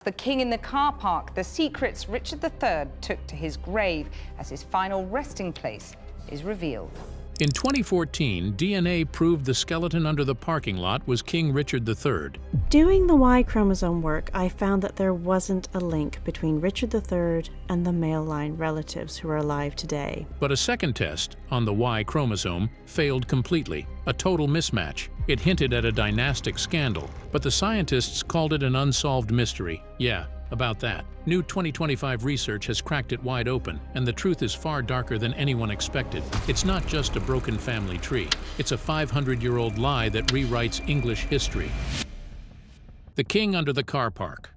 The king in the car park, the secrets Richard III took to his grave as his final resting place is revealed. In 2014, DNA proved the skeleton under the parking lot was King Richard III. Doing the Y chromosome work, I found that there wasn't a link between Richard III and the male line relatives who are alive today. But a second test, on the Y chromosome, failed completely, a total mismatch. It hinted at a dynastic scandal, but the scientists called it an unsolved mystery. Yeah, about that. New 2025 research has cracked it wide open, and the truth is far darker than anyone expected. It's not just a broken family tree. It's a 500-year-old lie that rewrites English history. The King Under the Car Park.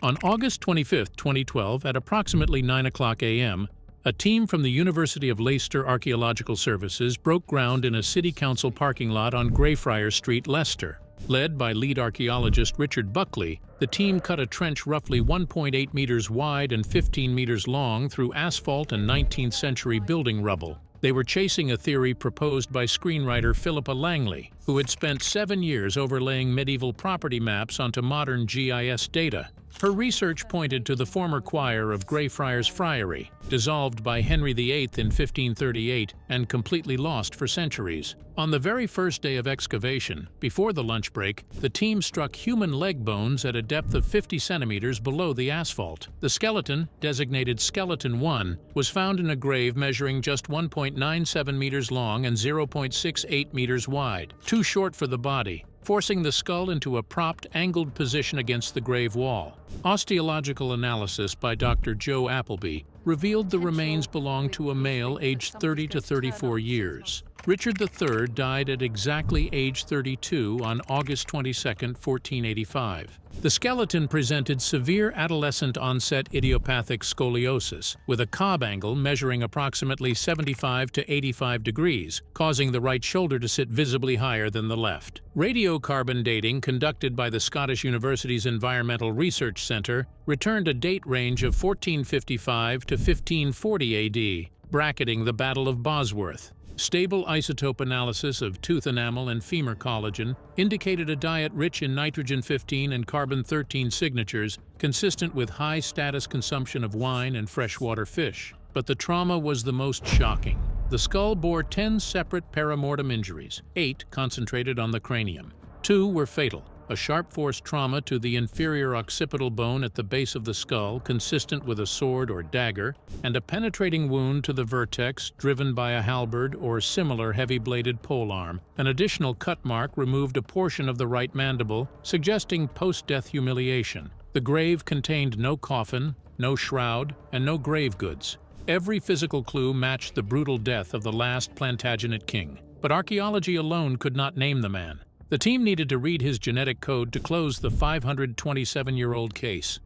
On August 25, 2012, at approximately 9:00 a.m., a team from the University of Leicester Archaeological Services broke ground in a city council parking lot on Greyfriars Street, Leicester. Led by lead archaeologist Richard Buckley, the team cut a trench roughly 1.8 meters wide and 15 meters long through asphalt and 19th-century building rubble. They were chasing a theory proposed by screenwriter Philippa Langley, who had spent 7 years overlaying medieval property maps onto modern GIS data. Her research pointed to the former choir of Greyfriars Friary, dissolved by Henry VIII in 1538 and completely lost for centuries. On the very first day of excavation, before the lunch break, the team struck human leg bones at a depth of 50 centimeters below the asphalt. The skeleton, designated Skeleton 1, was found in a grave measuring just 1.97 meters long and 0.68 meters wide, too short for the body, forcing the skull into a propped, angled position against the grave wall. Osteological analysis by Dr. Joe Appleby revealed the remains belonged to a male aged 30 to 34 years. Richard III died at exactly age 32 on August 22, 1485. The skeleton presented severe adolescent-onset idiopathic scoliosis, with a Cobb angle measuring approximately 75 to 85 degrees, causing the right shoulder to sit visibly higher than the left. Radiocarbon dating conducted by the Scottish University's Environmental Research Centre returned a date range of 1455 to 1540 AD, bracketing the Battle of Bosworth. Stable isotope analysis of tooth enamel and femur collagen indicated a diet rich in nitrogen-15 and carbon-13 signatures, consistent with high-status consumption of wine and freshwater fish. But the trauma was the most shocking. The skull bore 10 separate perimortem injuries, 8 concentrated on the cranium. 2 were fatal. A sharp force trauma to the inferior occipital bone at the base of the skull, consistent with a sword or dagger, and a penetrating wound to the vertex driven by a halberd or similar heavy-bladed polearm. An additional cut mark removed a portion of the right mandible, suggesting post-death humiliation. The grave contained no coffin, no shroud, and no grave goods. Every physical clue matched the brutal death of the last Plantagenet king. But archaeology alone could not name the man. The team needed to read his genetic code to close the 527-year-old case.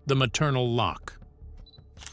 The maternal lock.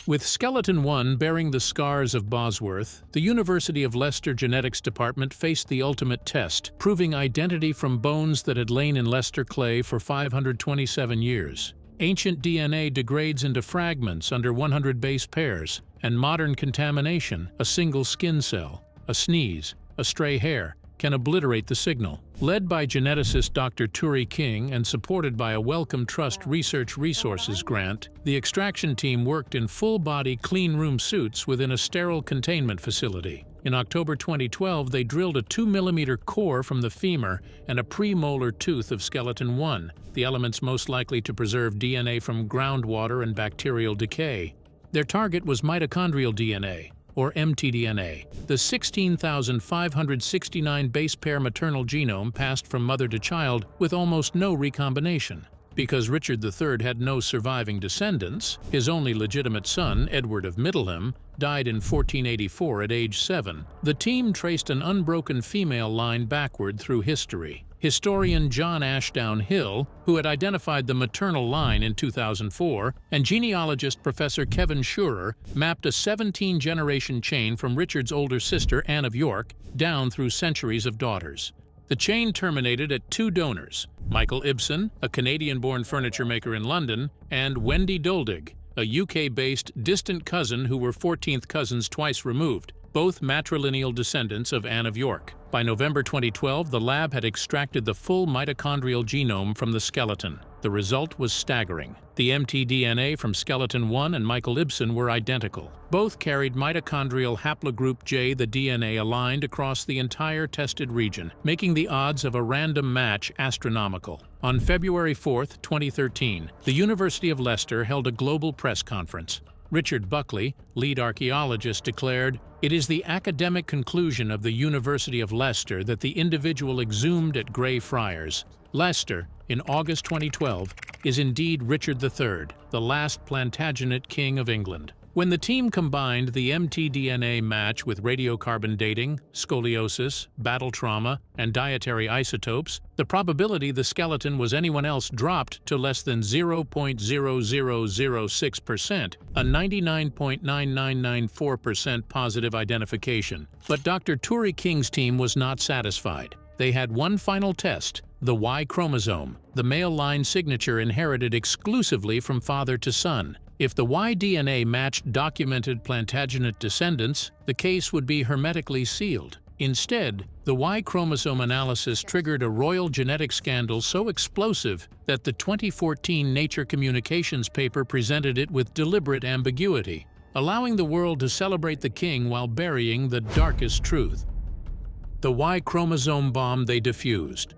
With Skeleton 1 bearing the scars of Bosworth, the University of Leicester Genetics Department faced the ultimate test, proving identity from bones that had lain in Leicester clay for 527 years. Ancient DNA degrades into fragments under 100 base pairs, and modern contamination, a single skin cell, a sneeze, a stray hair, can obliterate the signal. Led by geneticist Dr. Turi King and supported by a Wellcome Trust Research Resources grant, the extraction team worked in full-body clean-room suits within a sterile containment facility. In October 2012, they drilled a 2-millimeter core from the femur and a premolar tooth of Skeleton 1, the elements most likely to preserve DNA from groundwater and bacterial decay. Their target was mitochondrial DNA, or mtDNA, the 16,569 base pair maternal genome passed from mother to child with almost no recombination. Because Richard III had no surviving descendants, his only legitimate son, Edward of Middleham, died in 1484 at age 7. The team traced an unbroken female line backward through history. Historian John Ashdown Hill, who had identified the maternal line in 2004, and genealogist Professor Kevin Schurer mapped a 17-generation chain from Richard's older sister, Anne of York, down through centuries of daughters. The chain terminated at 2 donors, Michael Ibsen, a Canadian-born furniture maker in London, and Wendy Doldig, a UK-based distant cousin who were 14th cousins twice removed, both matrilineal descendants of Anne of York. By November 2012, the lab had extracted the full mitochondrial genome from the skeleton. The result was staggering. The mtDNA from skeleton 1 and Michael Ibsen were identical. Both carried mitochondrial haplogroup J, the DNA aligned across the entire tested region, making the odds of a random match astronomical. On February 4, 2013, the University of Leicester held a global press conference. Richard Buckley, lead archaeologist, declared, "It is the academic conclusion of the University of Leicester that the individual exhumed at Grey Friars, Leicester, in August 2012, is indeed Richard III, the last Plantagenet king of England." When the team combined the mtDNA match with radiocarbon dating, scoliosis, battle trauma, and dietary isotopes, the probability the skeleton was anyone else dropped to less than 0.0006%, a 99.9994% positive identification. But Dr. Turi King's team was not satisfied. They had one final test, the Y chromosome, the male line signature inherited exclusively from father to son. If the Y DNA matched documented Plantagenet descendants, the case would be hermetically sealed. Instead, the Y chromosome analysis triggered a royal genetic scandal so explosive that the 2014 Nature Communications paper presented it with deliberate ambiguity, allowing the world to celebrate the king while burying the darkest truth. The Y chromosome bomb they diffused.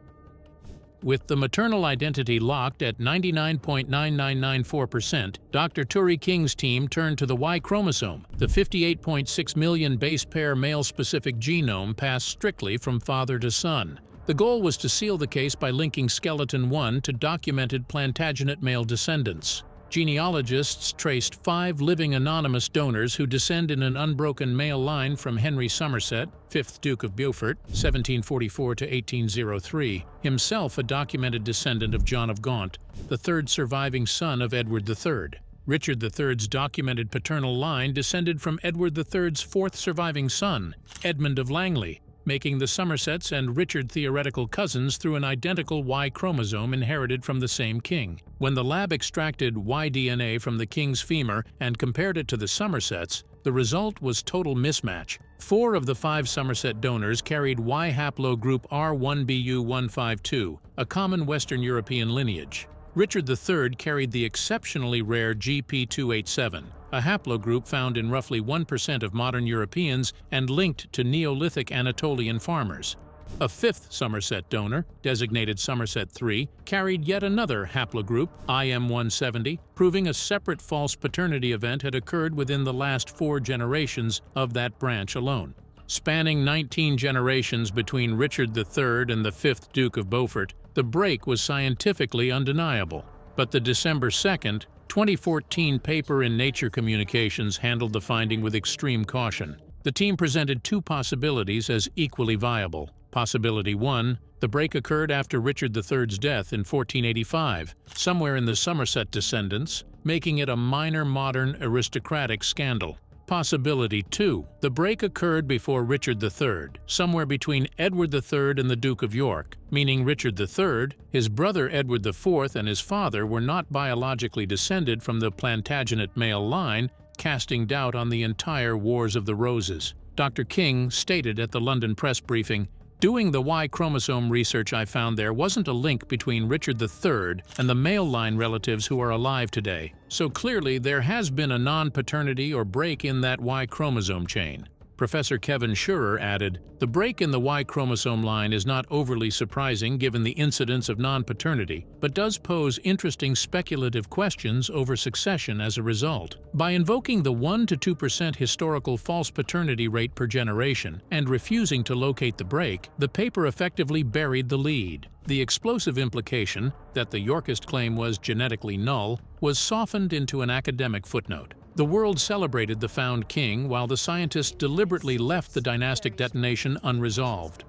With the maternal identity locked at 99.9994%, Dr. Turi King's team turned to the Y chromosome, the 58.6 million base pair male-specific genome passed strictly from father to son. The goal was to seal the case by linking skeleton 1 to documented Plantagenet male descendants. Genealogists traced 5 living anonymous donors who descend in an unbroken male line from Henry Somerset, 5th Duke of Beaufort, 1744 to 1803, himself a documented descendant of John of Gaunt, the third surviving son of Edward III. Richard III's documented paternal line descended from Edward III's fourth surviving son, Edmund of Langley, making the Somersets and Richard theoretical cousins through an identical Y chromosome inherited from the same king. When the lab extracted Y DNA from the king's femur and compared it to the Somersets, the result was total mismatch. 4 of the 5 Somerset donors carried Y haplogroup R1BU152, a common Western European lineage. Richard III carried the exceptionally rare GP287, a haplogroup found in roughly 1% of modern Europeans and linked to Neolithic Anatolian farmers. A 5th Somerset donor, designated Somerset III, carried yet another haplogroup, IM170, proving a separate false paternity event had occurred within the last 4 generations of that branch alone. Spanning 19 generations between Richard III and the 5th Duke of Beaufort, the break was scientifically undeniable. But the December 2, 2014 paper in Nature Communications handled the finding with extreme caution. The team presented 2 possibilities as equally viable. Possibility 1, the break occurred after Richard III's death in 1485, somewhere in the Somerset descendants, making it a minor modern aristocratic scandal. Possibility 2, the break occurred before Richard III, somewhere between Edward III and the Duke of York, meaning Richard III, his brother Edward IV, and his father were not biologically descended from the Plantagenet male line, casting doubt on the entire Wars of the Roses. Dr. King stated at the London press briefing, "Doing the Y chromosome research I found there wasn't a link between Richard III and the male line relatives who are alive today. So clearly there has been a non-paternity or break in that Y chromosome chain." Professor Kevin Schurer added, "The break in the Y chromosome line is not overly surprising given the incidence of non-paternity, but does pose interesting speculative questions over succession as a result. By invoking the 1 to 2% historical false paternity rate per generation and refusing to locate the break, the paper effectively buried the lead. The explosive implication, that the Yorkist claim was genetically null, was softened into an academic footnote. The world celebrated the found king while the scientists deliberately left the dynastic detonation unresolved.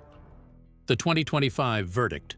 The 2025 verdict.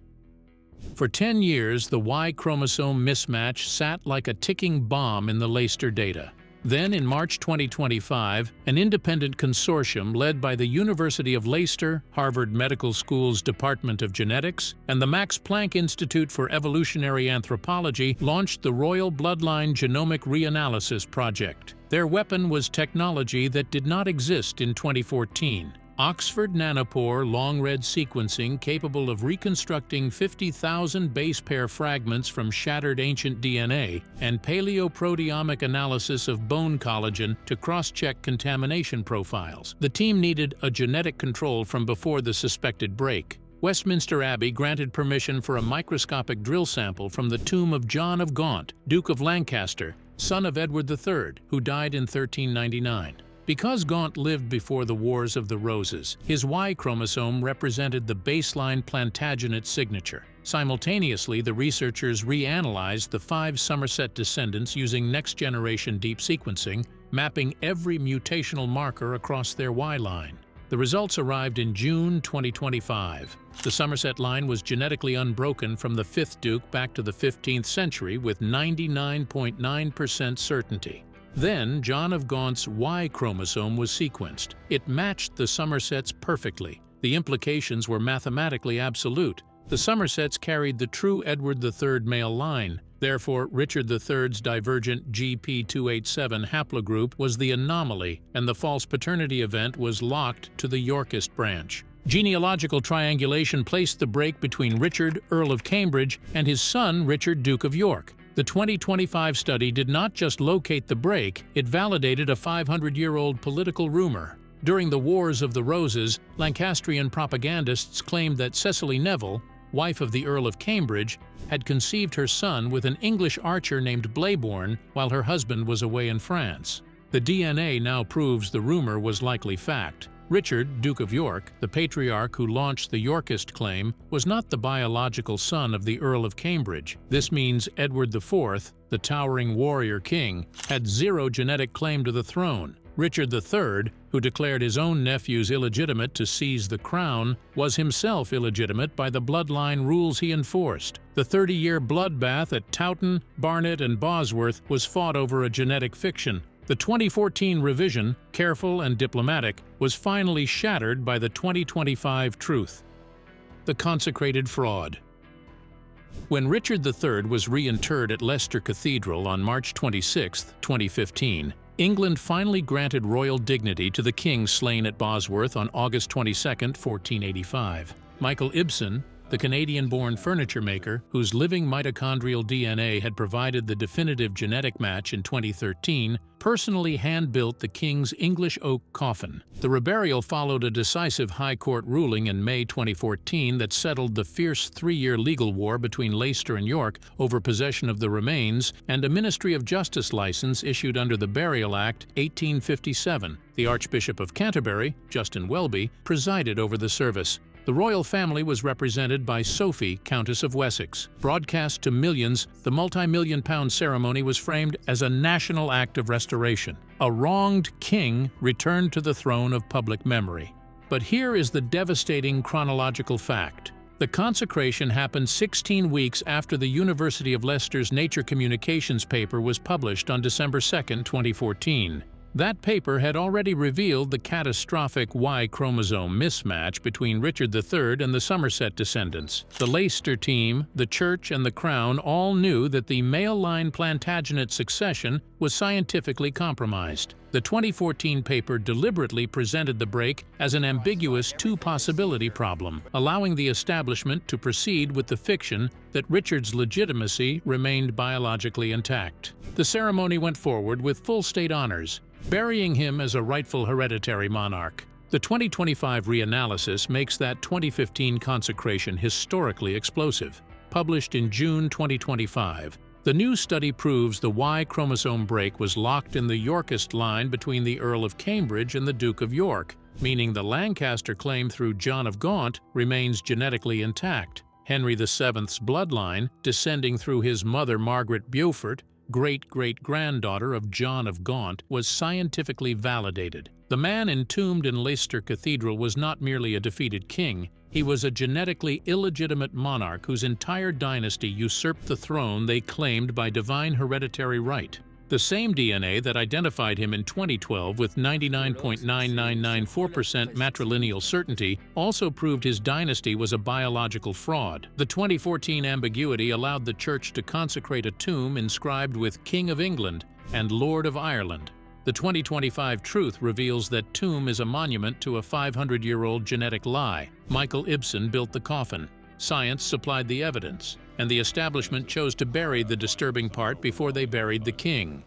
For 10 years, the Y chromosome mismatch sat like a ticking bomb in the Leicester data. Then, in March 2025, an independent consortium led by the University of Leicester, Harvard Medical School's Department of Genetics, and the Max Planck Institute for Evolutionary Anthropology launched the Royal Bloodline Genomic Reanalysis Project. Their weapon was technology that did not exist in 2014. Oxford nanopore long-read sequencing capable of reconstructing 50,000 base pair fragments from shattered ancient DNA, and paleoproteomic analysis of bone collagen to cross-check contamination profiles. The team needed a genetic control from before the suspected break. Westminster Abbey granted permission for a microscopic drill sample from the tomb of John of Gaunt, Duke of Lancaster, son of Edward III, who died in 1399. Because Gaunt lived before the Wars of the Roses, his Y chromosome represented the baseline Plantagenet signature. Simultaneously, the researchers reanalyzed the 5 Somerset descendants using next-generation deep sequencing, mapping every mutational marker across their Y line. The results arrived in June 2025. The Somerset line was genetically unbroken from the 5th Duke back to the 15th century with 99.9% certainty. Then, John of Gaunt's Y chromosome was sequenced. It matched the Somersets perfectly. The implications were mathematically absolute. The Somersets carried the true Edward III male line. Therefore, Richard III's divergent GP287 haplogroup was the anomaly, and the false paternity event was locked to the Yorkist branch. Genealogical triangulation placed the break between Richard, Earl of Cambridge, and his son, Richard, Duke of York. The 2025 study did not just locate the break, it validated a 500-year-old political rumor. During the Wars of the Roses, Lancastrian propagandists claimed that Cecily Neville, wife of the Earl of Cambridge, had conceived her son with an English archer named Blayborn while her husband was away in France. The DNA now proves the rumor was likely fact. Richard, Duke of York, the patriarch who launched the Yorkist claim, was not the biological son of the Earl of Cambridge. This means Edward IV, the towering warrior king, had zero genetic claim to the throne. Richard III, who declared his own nephews illegitimate to seize the crown, was himself illegitimate by the bloodline rules he enforced. The 30-year bloodbath at Towton, Barnet, and Bosworth was fought over a genetic fiction. The 2014 revision, careful and diplomatic, was finally shattered by the 2025 truth. The consecrated fraud. When Richard III was reinterred at Leicester Cathedral on March 26, 2015, England finally granted royal dignity to the king slain at Bosworth on August 22, 1485. Michael Ibsen, the Canadian-born furniture maker, whose living mitochondrial DNA had provided the definitive genetic match in 2013, personally hand-built the king's English oak coffin. The reburial followed a decisive High Court ruling in May 2014 that settled the fierce 3-year legal war between Leicester and York over possession of the remains, and a Ministry of Justice license issued under the Burial Act 1857. The Archbishop of Canterbury, Justin Welby, presided over the service. The royal family was represented by Sophie, Countess of Wessex. Broadcast to millions, the multi-million-pound ceremony was framed as a national act of restoration. A wronged king returned to the throne of public memory. But here is the devastating chronological fact. The consecration happened 16 weeks after the University of Leicester's Nature Communications paper was published on December 2, 2014. That paper had already revealed the catastrophic Y chromosome mismatch between Richard III and the Somerset descendants. The Leicester team, the Church, and the Crown all knew that the male-line Plantagenet succession was scientifically compromised. The 2014 paper deliberately presented the break as an ambiguous two-possibility problem, allowing the establishment to proceed with the fiction that Richard's legitimacy remained biologically intact. The ceremony went forward with full state honors, burying him as a rightful hereditary monarch. The 2025 reanalysis makes that 2015 consecration historically explosive. Published in June 2025, the new study proves the Y chromosome break was locked in the Yorkist line between the Earl of Cambridge and the Duke of York, meaning the Lancaster claim through John of Gaunt remains genetically intact. Henry VII's bloodline, descending through his mother Margaret Beaufort, great-great-granddaughter of John of Gaunt, was scientifically validated. The man entombed in Leicester Cathedral was not merely a defeated king, he was a genetically illegitimate monarch whose entire dynasty usurped the throne they claimed by divine hereditary right. The same DNA that identified him in 2012 with 99.9994% matrilineal certainty also proved his dynasty was a biological fraud. The 2014 ambiguity allowed the Church to consecrate a tomb inscribed with King of England and Lord of Ireland. The 2025 Truth reveals that tomb is a monument to a 500-year-old genetic lie. Michael Ibsen built the coffin. Science supplied the evidence, and the establishment chose to bury the disturbing part before they buried the king.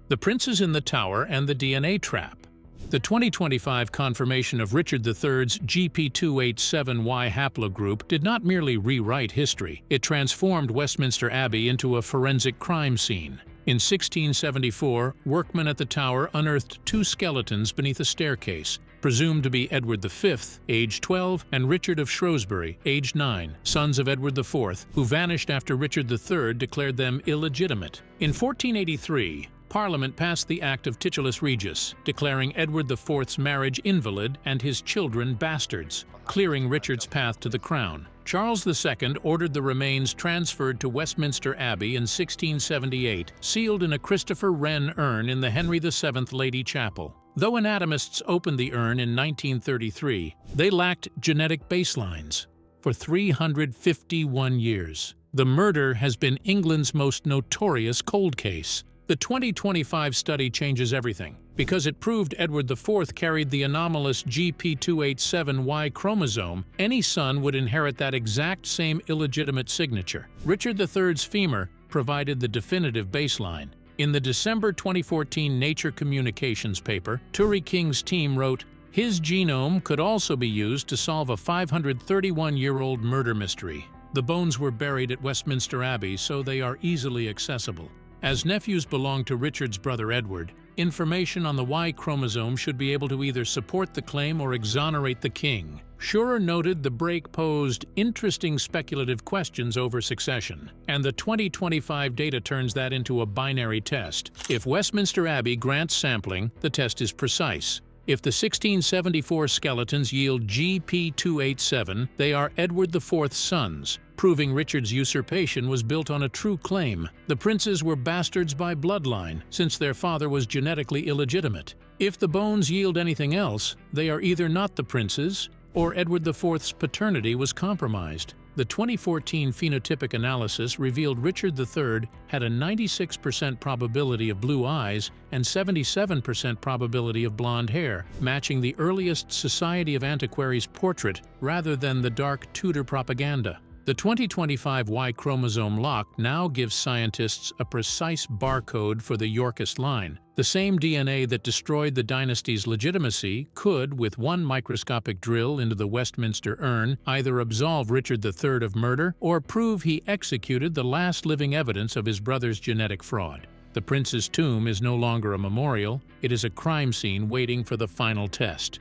The Princes in the Tower and the DNA Trap. The 2025 confirmation of Richard III's GP287Y haplogroup did not merely rewrite history, it transformed Westminster Abbey into a forensic crime scene. In 1674, workmen at the Tower unearthed two skeletons beneath a staircase, presumed to be Edward V, age 12, and Richard of Shrewsbury, age 9, sons of Edward IV, who vanished after Richard III declared them illegitimate. In 1483, Parliament passed the Act of Titulus Regis, declaring Edward IV's marriage invalid and his children bastards, clearing Richard's path to the crown. Charles II ordered the remains transferred to Westminster Abbey in 1678, sealed in a Christopher Wren urn in the Henry VII Lady Chapel. Though anatomists opened the urn in 1933, they lacked genetic baselines. For 351 years, the murder has been England's most notorious cold case. The 2025 study changes everything, because it proved Edward IV carried the anomalous GP287Y chromosome. Any son would inherit that exact same illegitimate signature. Richard III's femur provided the definitive baseline. In the December 2014 Nature Communications paper, Turi King's team wrote, "His genome could also be used to solve a 531-year-old murder mystery." The bones were buried at Westminster Abbey, so they are easily accessible. As nephews belong to Richard's brother Edward, information on the Y chromosome should be able to either support the claim or exonerate the king. Schurer noted the break posed interesting speculative questions over succession, and the 2025 data turns that into a binary test. If Westminster Abbey grants sampling, the test is precise. If the 1674 skeletons yield GP287, they are Edward IV's sons, proving Richard's usurpation was built on a true claim. The princes were bastards by bloodline, since their father was genetically illegitimate. If the bones yield anything else, they are either not the princes, or Edward IV's paternity was compromised. The 2014 phenotypic analysis revealed Richard III had a 96% probability of blue eyes and 77% probability of blonde hair, matching the earliest Society of Antiquaries portrait rather than the dark Tudor propaganda. The 2025 Y chromosome lock now gives scientists a precise barcode for the Yorkist line. The same DNA that destroyed the dynasty's legitimacy could, with one microscopic drill into the Westminster urn, either absolve Richard III of murder or prove he executed the last living evidence of his brother's genetic fraud. The prince's tomb is no longer a memorial, it is a crime scene waiting for the final test.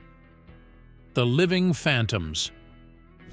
The Living Phantoms.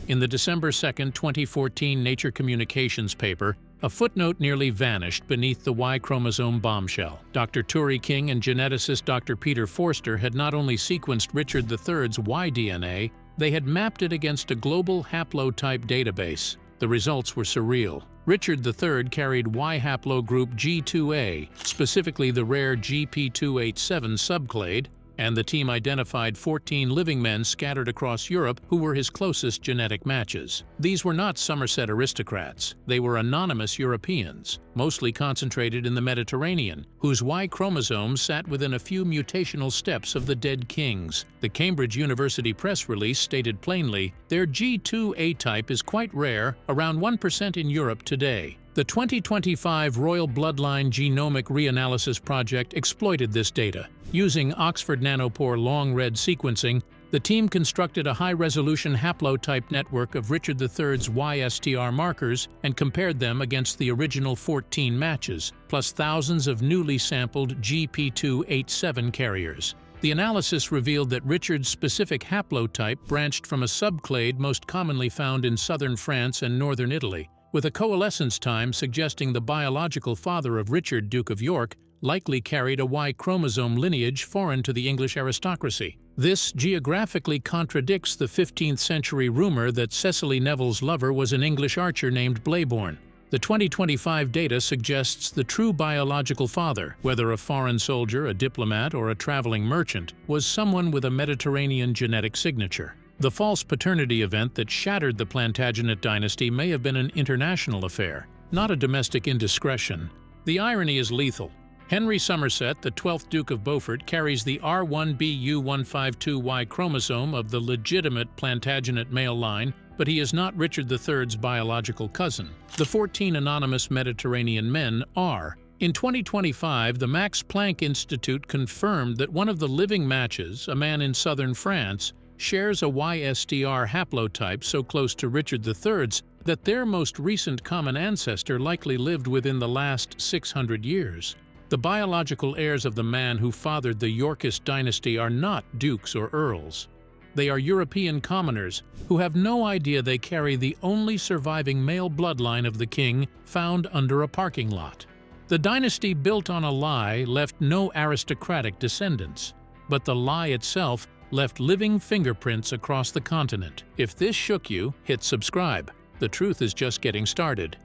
In the December 2, 2014 Nature Communications paper, a footnote nearly vanished beneath the Y chromosome bombshell. Dr. Turi King and geneticist Dr. Peter Forster had not only sequenced Richard III's Y DNA, they had mapped it against a global haplotype database. The results were surreal. Richard III carried Y haplogroup G2A, specifically the rare GP287 subclade, and the team identified 14 living men scattered across Europe who were his closest genetic matches. These were not Somerset aristocrats. They were anonymous Europeans, mostly concentrated in the Mediterranean, whose Y chromosomes sat within a few mutational steps of the dead kings. The Cambridge University press release stated plainly, their G2A type is quite rare, around 1% in Europe today. The 2025 Royal Bloodline Genomic Reanalysis Project exploited this data. Using Oxford Nanopore long-read sequencing, the team constructed a high-resolution haplotype network of Richard III's YSTR markers and compared them against the original 14 matches, plus thousands of newly sampled GP287 carriers. The analysis revealed that Richard's specific haplotype branched from a subclade most commonly found in southern France and northern Italy, with a coalescence time suggesting the biological father of Richard, Duke of York, likely carried a Y chromosome lineage foreign to the English aristocracy. This geographically contradicts the 15th century rumor that Cecily Neville's lover was an English archer named Blayborn. The 2025 data suggests the true biological father, whether a foreign soldier, a diplomat, or a traveling merchant, was someone with a Mediterranean genetic signature. The false paternity event that shattered the Plantagenet dynasty may have been an international affair, not a domestic indiscretion. The irony is lethal. Henry Somerset, the 12th Duke of Beaufort, carries the R1BU152Y chromosome of the legitimate Plantagenet male line, but he is not Richard III's biological cousin. The 14 anonymous Mediterranean men are. In 2025, the Max Planck Institute confirmed that one of the living matches, a man in southern France, shares a YSTR haplotype so close to Richard III's that their most recent common ancestor likely lived within the last 600 years. The biological heirs of the man who fathered the Yorkist dynasty are not dukes or earls. They are European commoners who have no idea they carry the only surviving male bloodline of the king found under a parking lot. The dynasty built on a lie left no aristocratic descendants, but the lie itself left living fingerprints across the continent. If this shook you, hit subscribe. The truth is just getting started.